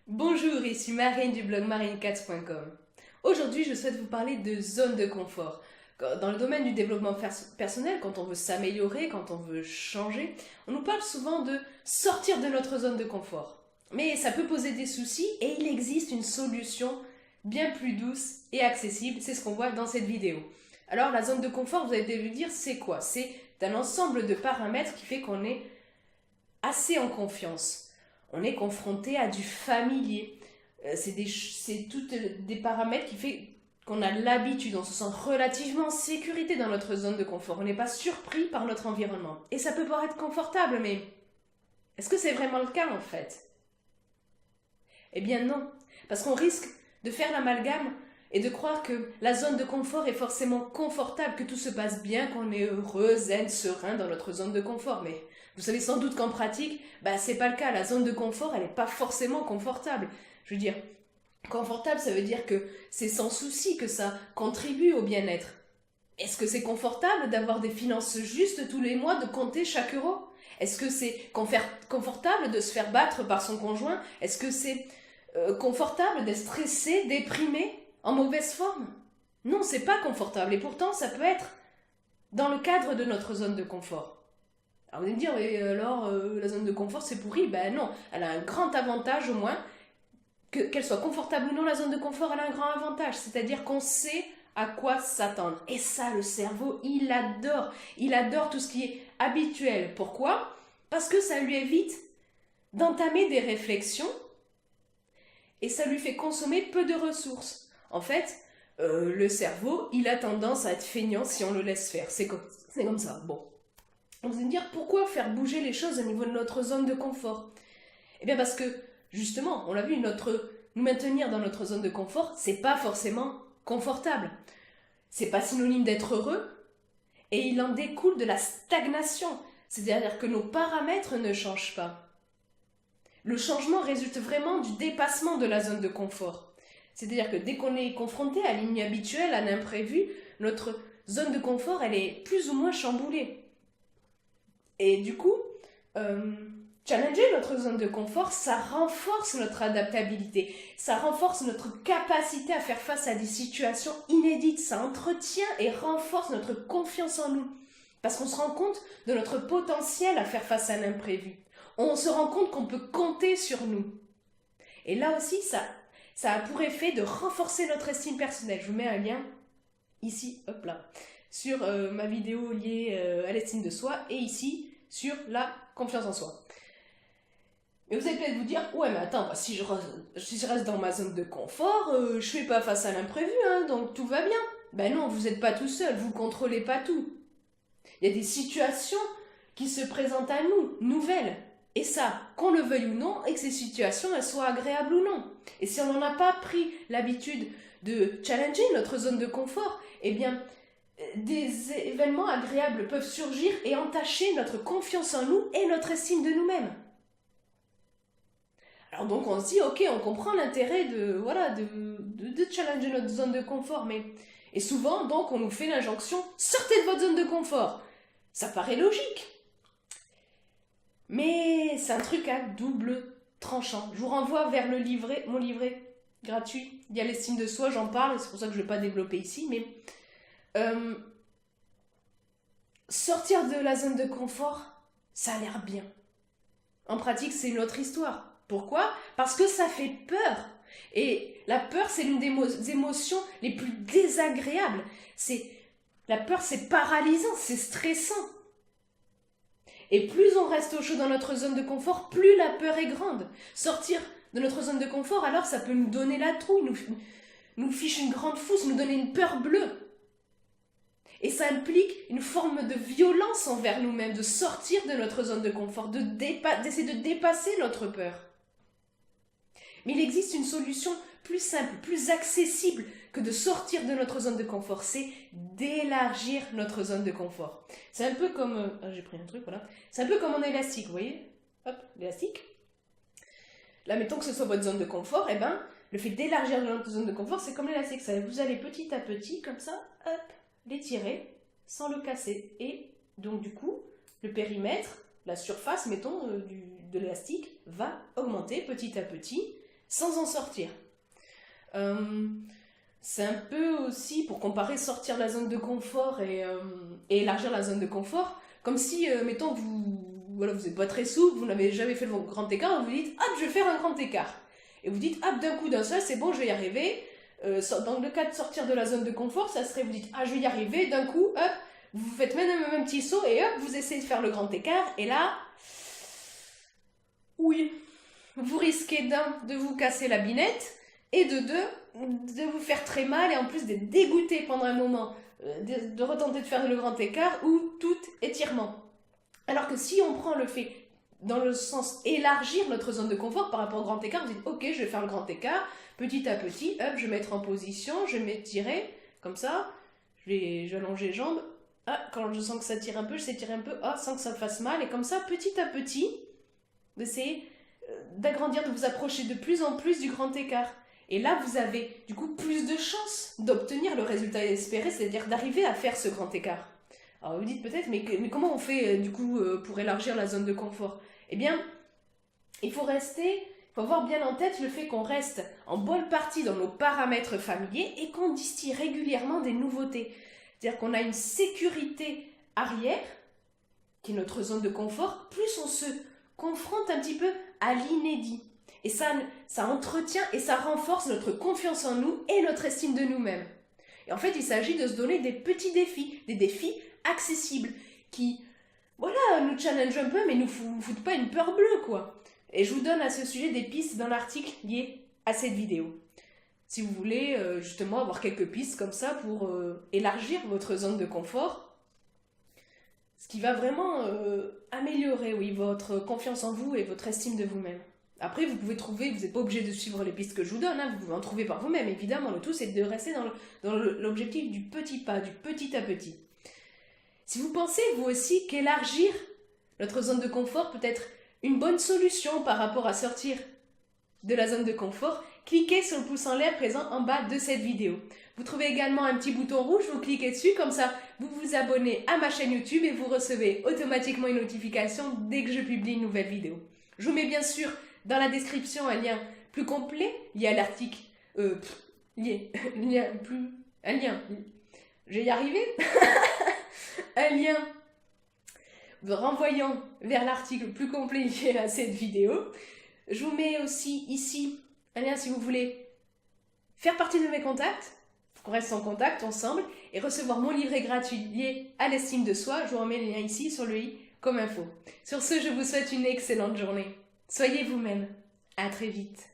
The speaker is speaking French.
Bonjour, ici Marine du blog marinecats.com. Aujourd'hui, je souhaite vous parler de zone de confort. Dans le domaine du développement personnel, quand on veut s'améliorer, quand on veut changer, on nous parle souvent de sortir de notre zone de confort. Mais ça peut poser des soucis et il existe une solution bien plus douce et accessible, c'est ce qu'on voit dans cette vidéo. Alors la zone de confort, vous allez vous dire, c'est quoi? C'est un ensemble de paramètres qui fait qu'on est assez en confiance. On est confronté à du familier. C'est tous des paramètres qui font qu'on a l'habitude, on se sent relativement en sécurité dans notre zone de confort. On n'est pas surpris par notre environnement. Et ça peut paraître confortable, mais est-ce que c'est vraiment le cas en fait? Eh bien non, parce qu'on risque de faire l'amalgame et de croire que la zone de confort est forcément confortable, que tout se passe bien, qu'on est heureux, zen, serein dans notre zone de confort. Mais vous savez sans doute qu'en pratique, c'est pas le cas. La zone de confort, elle n'est pas forcément confortable. Je veux dire, confortable, ça veut dire que c'est sans souci, que ça contribue au bien-être. Est-ce que c'est confortable d'avoir des finances justes tous les mois, de compter chaque euro? Est-ce que c'est confortable de se faire battre par son conjoint? Est-ce que c'est confortable d'être stressé, déprimé, en mauvaise forme? Non, c'est pas confortable et pourtant ça peut être dans le cadre de notre zone de confort. Alors vous allez me dire, oui, alors la zone de confort c'est pourri? Ben non, elle a un grand avantage au moins, qu'elle soit confortable ou non, la zone de confort elle a un grand avantage, c'est-à-dire qu'on sait à quoi s'attendre. Et ça, le cerveau, il adore tout ce qui est habituel. Pourquoi? Parce que ça lui évite d'entamer des réflexions et ça lui fait consommer peu de ressources. En fait, le cerveau, il a tendance à être feignant si on le laisse faire. C'est comme ça. Bon. Vous allez me dire, pourquoi faire bouger les choses au niveau de notre zone de confort? Eh bien parce que, justement, on l'a vu, nous maintenir dans notre zone de confort, c'est pas forcément confortable. C'est pas synonyme d'être heureux, et il en découle de la stagnation. C'est-à-dire que nos paramètres ne changent pas. Le changement résulte vraiment du dépassement de la zone de confort. C'est-à-dire que dès qu'on est confronté à l'inhabituel, à l'imprévu, notre zone de confort, elle est plus ou moins chamboulée. Et du coup, challenger notre zone de confort, ça renforce notre adaptabilité, ça renforce notre capacité à faire face à des situations inédites, ça entretient et renforce notre confiance en nous. Parce qu'on se rend compte de notre potentiel à faire face à l'imprévu. On se rend compte qu'on peut compter sur nous. Et là aussi, ça a pour effet de renforcer notre estime personnelle. Je vous mets un lien ici, hop là, sur ma vidéo liée à l'estime de soi et ici sur la confiance en soi. Mais vous allez peut-être vous dire, ouais mais attends, si je reste dans ma zone de confort, je fais pas face à l'imprévu, hein, donc tout va bien. Ben non, vous n'êtes pas tout seul, vous contrôlez pas tout. Il y a des situations qui se présentent à nous, nouvelles. Et ça, qu'on le veuille ou non, et que ces situations, elles soient agréables ou non. Et si on n'en a pas pris l'habitude de challenger notre zone de confort, eh bien, des événements agréables peuvent surgir et entacher notre confiance en nous et notre estime de nous-mêmes. Alors donc on se dit, ok, on comprend l'intérêt de challenger notre zone de confort, mais... Et souvent, donc, on nous fait l'injonction, sortez de votre zone de confort. Ça paraît logique. Mais c'est un truc à double tranchant. Je vous renvoie vers mon livret gratuit. Il y a l'estime de soi, j'en parle, c'est pour ça que je ne vais pas développer ici, mais sortir de la zone de confort, ça a l'air bien. En pratique, c'est une autre histoire. Pourquoi? Parce que ça fait peur. Et la peur, c'est l'une des émotions les plus désagréables. La peur, c'est paralysant, c'est stressant. Et plus on reste au chaud dans notre zone de confort, plus la peur est grande. Sortir de notre zone de confort, alors ça peut nous donner la trouille, nous fiche une grande fousse, nous donner une peur bleue. Et ça implique une forme de violence envers nous-mêmes, de sortir de notre zone de confort, d'essayer de dépasser notre peur. Mais il existe une solution plus simple, plus accessible que de sortir de notre zone de confort, c'est d'élargir notre zone de confort. C'est un peu comme... j'ai pris un truc, voilà. C'est un peu comme un élastique, vous voyez? Hop, l'élastique. Là, mettons que ce soit votre zone de confort, eh ben, le fait d'élargir notre zone de confort, c'est comme l'élastique. Vous allez petit à petit, comme ça, hop, l'étirer sans le casser. Et donc, du coup, le périmètre, la surface, mettons, de l'élastique, va augmenter petit à petit sans en sortir. C'est un peu aussi, pour comparer, sortir de la zone de confort et élargir la zone de confort, comme si, mettons, voilà, vous n'êtes pas très souple, vous n'avez jamais fait le grand écart, vous vous dites, hop, je vais faire un grand écart. Et vous dites, hop, d'un coup, d'un seul, c'est bon, je vais y arriver. Dans le cas de sortir de la zone de confort, ça serait, vous dites, ah, je vais y arriver, d'un coup, hop, vous faites même un petit saut, et hop, vous essayez de faire le grand écart, et là, oui, vous risquez d'un, de vous casser la binette, et de deux, de vous faire très mal, et en plus d'être dégoûté pendant un moment, de retenter de faire le grand écart, ou tout étirement. Alors que si on prend le fait dans le sens élargir notre zone de confort par rapport au grand écart, vous dites ok, je vais faire le grand écart, petit à petit, hop, je vais mettre en position, je vais m'étirer, comme ça, je vais allonger les jambes, ah, quand je sens que ça tire un peu, je s'étire un peu, ah, sans que ça me fasse mal, et comme ça, petit à petit, d'essayer d'agrandir, de vous approcher de plus en plus du grand écart. Et là, vous avez du coup plus de chances d'obtenir le résultat espéré, c'est-à-dire d'arriver à faire ce grand écart. Alors vous dites peut-être, mais comment on fait du coup pour élargir la zone de confort? Eh bien, il faut avoir bien en tête le fait qu'on reste en bonne partie dans nos paramètres familiers et qu'on distille régulièrement des nouveautés. C'est-à-dire qu'on a une sécurité arrière, qui est notre zone de confort, plus on se confronte un petit peu à l'inédit. Et ça entretient et ça renforce notre confiance en nous et notre estime de nous-mêmes. Et en fait, il s'agit de se donner des petits défis, des défis accessibles, qui, voilà, nous challenge un peu, mais nous foutent pas une peur bleue, quoi. Et je vous donne à ce sujet des pistes dans l'article lié à cette vidéo. Si vous voulez justement avoir quelques pistes comme ça pour élargir votre zone de confort, ce qui va vraiment améliorer, oui, votre confiance en vous et votre estime de vous-même. Après, vous pouvez trouver, vous n'êtes pas obligé de suivre les pistes que je vous donne, hein, vous pouvez en trouver par vous-même, évidemment. Le tout, c'est de rester dans l'objectif du petit pas, du petit à petit. Si vous pensez, vous aussi, qu'élargir notre zone de confort peut être une bonne solution par rapport à sortir de la zone de confort, cliquez sur le pouce en l'air présent en bas de cette vidéo. Vous trouvez également un petit bouton rouge, vous cliquez dessus, comme ça vous vous abonnez à ma chaîne YouTube et vous recevez automatiquement une notification dès que je publie une nouvelle vidéo. Je vous mets bien sûr dans la description un lien plus complet lié à l'article. Je vais y arriver. Un lien renvoyant vers l'article plus complet lié à cette vidéo. Je vous mets aussi ici un lien si vous voulez faire partie de mes contacts, qu'on reste en contact ensemble, et recevoir mon livret gratuit lié à l'estime de soi. Je vous remets le lien ici sur le i comme info. Sur ce, je vous souhaite une excellente journée. Soyez vous-même. À très vite.